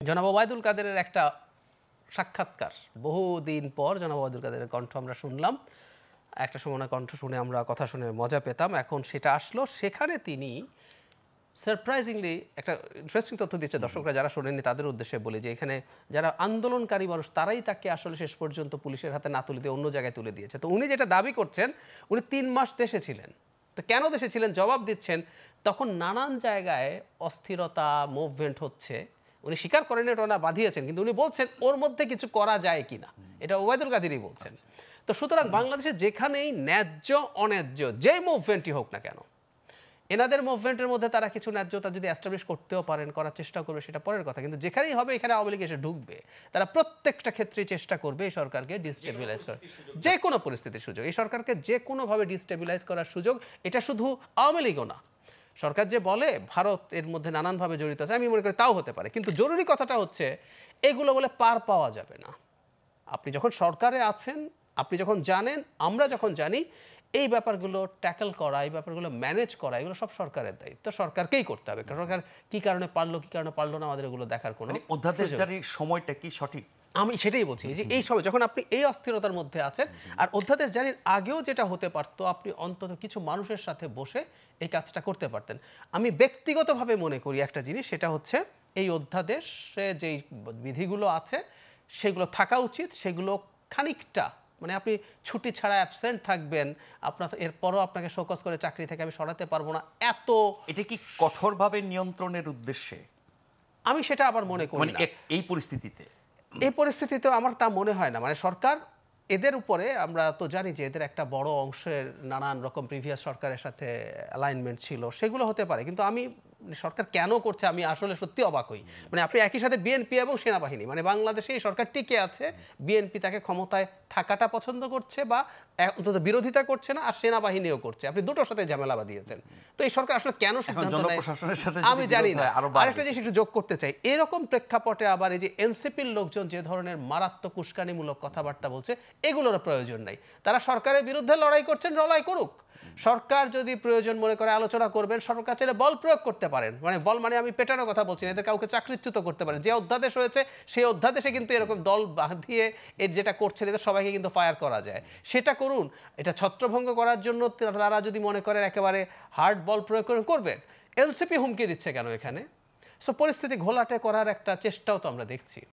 জনাব ওবায়দুল কাদেরের একটা সাক্ষাৎকার, বহুদিন পর জনাব ওবায়দুল কাদেরের কণ্ঠ আমরা শুনলাম। একটা সময় ওনার কণ্ঠ শুনে আমরা কথা শুনে মজা পেতাম, এখন সেটা আসলো। সেখানে তিনি সারপ্রাইজিংলি একটা ইন্টারেস্টিং তথ্য দিচ্ছে। দর্শকরা যারা শোনেননি তাদের উদ্দেশ্যে বলি যে এখানে যারা আন্দোলনকারী মানুষ তারাই তাকে আসলে শেষ পর্যন্ত পুলিশের হাতে না তুলে দিয়ে অন্য জায়গায় তুলে দিয়েছে। তো উনি যেটা দাবি করছেন, উনি ৩ মাস দেশে ছিলেন। তো কেন দেশে ছিলেন জবাব দিচ্ছেন, তখন নানান জায়গায় অস্থিরতা মুভমেন্ট হচ্ছে। উনি স্বীকার করেন এটা ওনা বাঁধিয়েছেন, কিন্তু উনি বলছেন ওর মধ্যে কিছু করা যায় কিনা, এটা ওবায়দুল কাদেরই বলছেন। তো সুতরাং বাংলাদেশে যেখানেই ন্যায্য অন্যায্য যে মুভমেন্টই হোক না কেন, এনাদের মুভমেন্টের মধ্যে তারা কিছু ন্যায্যতা যদি এস্টাবলিশ করতেও পারেন, করার চেষ্টা করবে, সেটা পরের কথা। কিন্তু যেখানেই হবে এখানে আওয়ামী লীগ এসে ঢুকবে, তারা প্রত্যেকটা ক্ষেত্রেই চেষ্টা করবে এই সরকারকে ডিস্টেবিলাইজ করার, যে কোনো পরিস্থিতির সুযোগ, এই সরকারকে যে কোনোভাবে ডিস্টেবিলাইজ করার সুযোগ। এটা শুধু আওয়ামী লীগও না, সরকার যে বলে ভারত এর মধ্যে নানানভাবে জড়িত আছে, আমি মনে করি তাও হতে পারে। কিন্তু জরুরি কথাটা হচ্ছে এগুলো বলে পার পাওয়া যাবে না। আপনি যখন সরকারে আছেন, আপনি যখন জানেন, আমরা যখন জানি, এই ব্যাপারগুলো ট্যাকল করা, এই ব্যাপারগুলো ম্যানেজ করা, এগুলো সব সরকারের দায়িত্ব, সরকারকেই করতে হবে। সরকার কী কারণে পারলো কী কারণে পারলো না, আমাদের এগুলো দেখার কোনো অধ্যাদেশ জারির সময়টা কি সঠিক? আমি সেটাই বলছি যে এই সময় যখন আপনি এই অস্থিরতার মধ্যে আছেন, আর অধ্যাদেশ জারির আগেও যেটা হতে পারতো, আপনি অন্তত কিছু মানুষের সাথে বসে এই কাজটা করতে পারতেন। আমি ব্যক্তিগতভাবে মনে করি একটা জিনিস, সেটা হচ্ছে এই অধ্যাদেশে যেই বিধিগুলো আছে সেগুলো থাকা উচিত। সেগুলো খানিকটা, মানে আপনি ছুটি ছাড়া অ্যাবসেন্ট থাকবেন, আপনার এরপরও আপনাকে শোকজ করে চাকরি থেকে আমি সরাতে পারবো না, এত এটা কি কঠোরভাবে নিয়ন্ত্রণের উদ্দেশ্যে? আমি সেটা আবার মনে করি না এই পরিস্থিতিতে। এই পরিস্থিতিতে আমার তা মনে হয় না। মানে সরকার এদের উপরে, আমরা তো জানি যে এদের একটা বড় অংশের নানান রকম প্রিভিয়াস সরকারের সাথে অ্যালাইনমেন্ট ছিল, সেগুলো হতে পারে। কিন্তু আমি সরকার কেন করছে আমি আসলে সত্যি অবাক হই। মানে আপনি একই সাথে বিএনপি এবং সেনাবাহিনী, মানে বাংলাদেশে এই সরকার টিকে আছে, বিএনপি তাকে ক্ষমতায় থাকাটা পছন্দ করছে বা অন্তত বিরোধিতা করছে না, আর সেনাবাহিনীও করছে। আপনি দুটোর সাথে ঝামেলা বাঁধিয়েছেন। তো এই সরকার আসলে কেন সিদ্ধান্ত নেয় আমি জানি না। আরেকটা জিনিস একটু যোগ করতে চাই, এরকম প্রেক্ষাপটে আবার এই যে এনসিপির লোকজন যে ধরনের মারাত্মক উস্কানিমূলক কথাবার্তা বলছে, এগুলোর প্রয়োজন নাই। তারা সরকারের বিরুদ্ধে লড়াই করছেন, লড়াই করুক। সরকার যদি প্রয়োজন মনে করে আলোচনা করবেন, সরকার চাইলে বল প্রয়োগ করতে পারেন। মানে বল মানে আমি পেটানোর কথা বলছি না, এদের কাউকে চাকরিচ্যুত করতে পারেন। যে অধ্যাদেশ হয়েছে সেই অধ্যাদেশে কিন্তু এরকম দল বাঁধিয়ে এর যেটা করছেন, এদের সবাইকে কিন্তু ফায়ার করা যায়, সেটা করুন। এটা ছত্রভঙ্গ করার জন্য তারা যদি মনে করেন একেবারে হার্ড বল প্রয়োগ করবেন, এনসিপি হুমকি দিচ্ছে কেন এখানে? সো পরিস্থিতি ঘোলাটে করার একটা চেষ্টাও তো আমরা দেখছি।